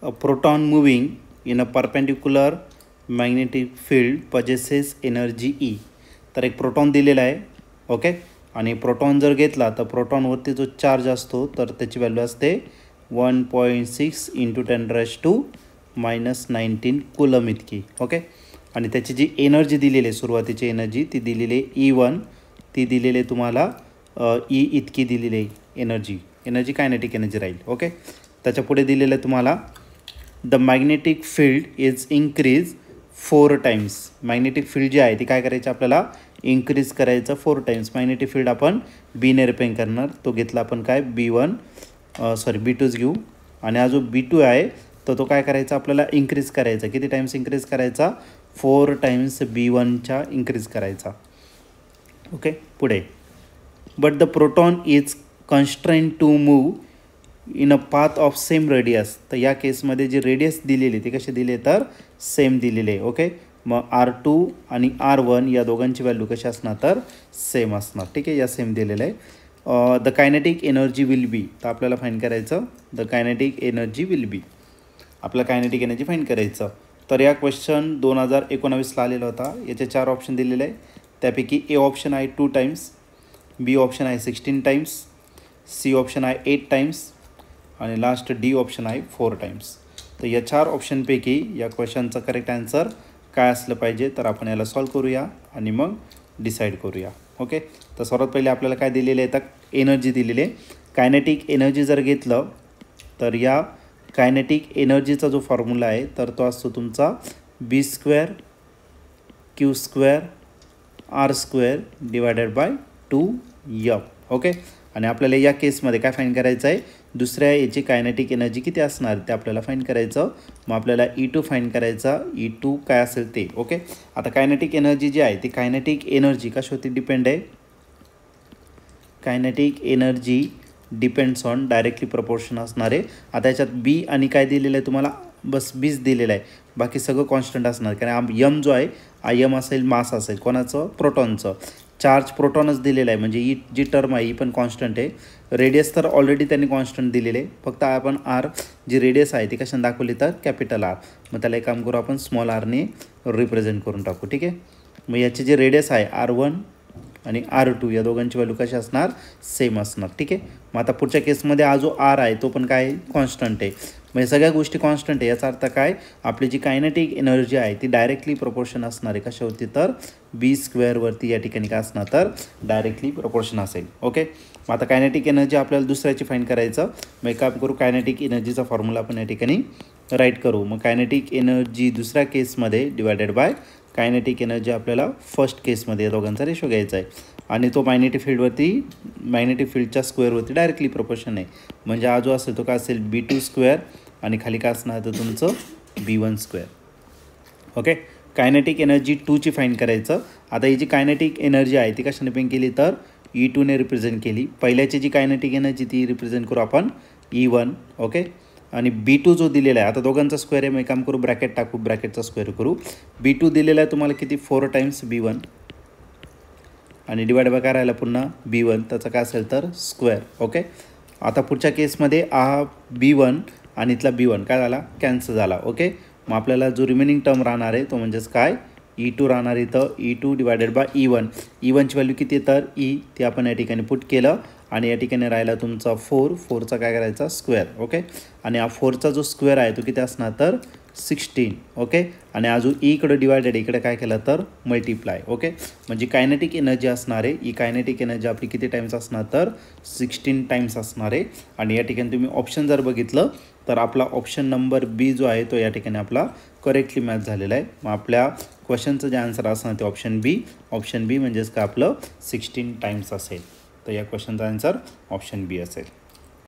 A proton moving in a perpendicular magnetic field possesses energy E. तर एक proton दिलेला आहे, ओके. आणि प्रोटॉन जर घेतला तर प्रोटॉनवरती जो चार्ज असतो तर त्याची व्हॅल्यू असते 1.6 × 10⁻⁻19 कुलम इतकी, ओके. आणि त्याची जी एनर्जी दिलेली आहे, सुरुवातीची एनर्जी ती दिलेली आहे E1, ती दिलेली आहे तुम्हाला E इतकी दिलेली आहे एनर्जी कायनेटिक एनर्जी राहील, ओके. त्याच्या पुढे दिलेलं आहे तुम्हाला the magnetic field is increase 4 times. Magnetic field जी आहे ती काय करायची आपल्याला इन्क्रीज करायचं 4 टाइम्स. मॅग्नेटिक फील्ड आपण बीने रिप्रेझेंट करणार, तो घेतला आपण काय B2च घेऊ. आणि हा जो B2 आहे तर तो काय करायचा आपल्याला इन्क्रीज करायचा. किती टाइम्स इन्क्रीज करायचा? 4 टाइम्स B1च्या इन्क्रीज करायचा, ओके. पुढे but the proton is constrained to move in a path of same radius. तर या केसमध्ये जी रेडियस दिलेली ती कशी दिली तर सेम दिलेली आहे, ओके. मग R2 आणि R1 या दोघांची व्हॅल्यू कशी असणार तर सेम असणार, ठीक आहे. या सेम दिलेलं आहे. The kinetic energy will be, तर आपल्याला फाईंड करायचं the kinetic energy will be. आपल्याला कायनेटिक एनर्जी फाईंड करायचं. तर या क्वेश्चन 2019ला आलेला होता. याचे 4 ऑप्शन दिलेले आहे. त्यापैकी ए ऑप्शन आहे 2 टाइम्स, बी ऑप्शन आहे 16 टाइम्स, सी ऑप्शन आहे 8 टाइम्स आणि लास्ट डी ऑप्शन आहे 4 टाइम्स. तर या 4 ऑप्शनपैकी या क्वेश्चनचं करेक्ट आन्सर काय असलं पाहिजे तर आपण याला सॉल्व करूया आणि मग डिसाईड करूया, ओके. तर सर्वात पहिले आपल्याला काय दिलेलं आहे तर एनर्जी दिलेली आहे. कायनेटिक एनर्जी जर घेतलं तर या कायनेटिक एनर्जीचा जो फॉर्म्युला आहे तर तो असतो तुमचा B² Q² R² / 2F, okay. आणि आपल्याला या केसमध्ये काय फाईंड करायचं आहे, दुसऱ्या याची कायनेटिक एनर्जी किती असणार ते आपल्याला फाईंड करायचं. मग आपल्याला E2 फाईंड करायचा. E2 काय असेल ते, ओके. आता कायनेटिक एनर्जी जी आहे ती कायनेटिक एनर्जी कशावरती डिपेंड आहे? Kinetic energy depends on directly proportion असणार आहे. आता याच्यात बी आणि काय दिलेलं आहे तुम्हाला, बस बीच दिलेलं आहे, बाकी सगळं कॉन्स्टंट असणार. कारण यम जो आहे यम असेल मास असेल कोणाचं प्रोटॉनचं. चार्ज प्रोटॉनच दिलेला आहे म्हणजे ही जी टर्म आहे ही पण कॉन्स्टंट आहे. रेडियस तर ऑलरेडी त्यांनी कॉन्स्टंट दिलेले आहे, फक्त आपण आर जी रेडियस आहे ती कशाने दाखवली तर कॅपिटल आर. मग त्याला एक काम करू आपण स्मॉल आरने रिप्रेझेंट करून टाकू, ठीक आहे. मग याची जी रेडियस आहे R1 आणि R2 या दोघांची व्हॅल्यू कशी असणार सेम असणार, ठीक आहे. मग आता पुढच्या केसमध्ये हा जो आर आहे तो पण काय कॉन्स्टंट आहे. म्हणजे सगळ्या गोष्टी कॉन्स्टंट आहे. याचा अर्थ काय आपली जी कायनेटिक एनर्जी आहे ती डायरेक्टली प्रपोर्शन असणार आहे कशावरती तर B² वरती. या ठिकाणी काय असणार तर डायरेक्टली प्रपोर्शन असेल, ओके. मग आता कायनेटिक एनर्जी आपल्याला दुसऱ्याची फाईंड करायचं. मग एक काम करू कायनेटिक एनर्जीचा फॉर्म्युला आपण या ठिकाणी राईट करू. मग कायनेटिक एनर्जी दुसऱ्या केसमध्ये डिवायडेड बाय कायनेटिक एनर्जी आपल्याला फर्स्ट केसमध्ये या दोघांचा रेशो घ्यायचा आहे. आणि तो मॅग्नेटिक फील्डच्या स्क्वेअरवरती डायरेक्टली प्रपोर्शन आहे. म्हणजे हा जो असेल तो काय असेल B2² आणि खाली काय असणार तर तुमचं B1², ओके. कायनेटिक एनर्जी 2ची फाईंड करायचं. आता ही जी कायनेटिक एनर्जी आहे ती कशाने पेन केली तर E2ने रिप्रेझेंट केली. पहिल्याची जी कायनेटिक एनर्जी ती रिप्रेझेंट करू आपण E1, ओके. आणि B2 जो दिलेला आहे आता दोघांचा स्क्वेअर आहे, मग काम करू ब्रॅकेट टाकू, ब्रॅकेटचा स्क्वेअर करू. B2 दिलेला आहे तुम्हाला किती 4 टाइम्स B1 आणि डिवाइड बाय काय राहिला पुन्हा B1 त्याचं काय असेल तर स्क्वेअर, ओके. आता पुढच्या केसमध्ये हा B1 आणि इथला B1 काय झाला कॅन्सल झाला, ओके. मग आपल्याला जो रिमेनिंग टर्म राहणार आहे तो म्हणजेच काय E2 राहणार इथं E2 divided by E1. E1ची value किती आहे तर E ती आपण या ठिकाणी पुट केलं आणि या ठिकाणी राहिला तुमचा 4चा काय करायचा स्क्वेअर, ओके. आणि हा 4चा जो स्क्वेअर आहे तो किती असणार तर 16, ओके. आणि अजून इकडे डिवायडेड इकडे काय केलं तर मल्टिप्लाय, ओके. म्हणजे कायनेटिक एनर्जी असणार आहे ही कायनेटिक एनर्जी आपली किती टाइम्स असणार तर 16 टाइम्स असणार आहे. आणि या ठिकाणी तुम्ही ऑप्शन जर बघितलं तर आपला ऑप्शन नंबर बी जो आहे तो या ठिकाणी आपला करेक्टली मॅच झालेला आहे. मग आपल्या क्वेश्चनचं जे आन्सर असणार ते ऑप्शन बी म्हणजेच का आपलं 16 टाइम्स असेल. तर या क्वेश्चनचा आन्सर ऑप्शन बी असेल.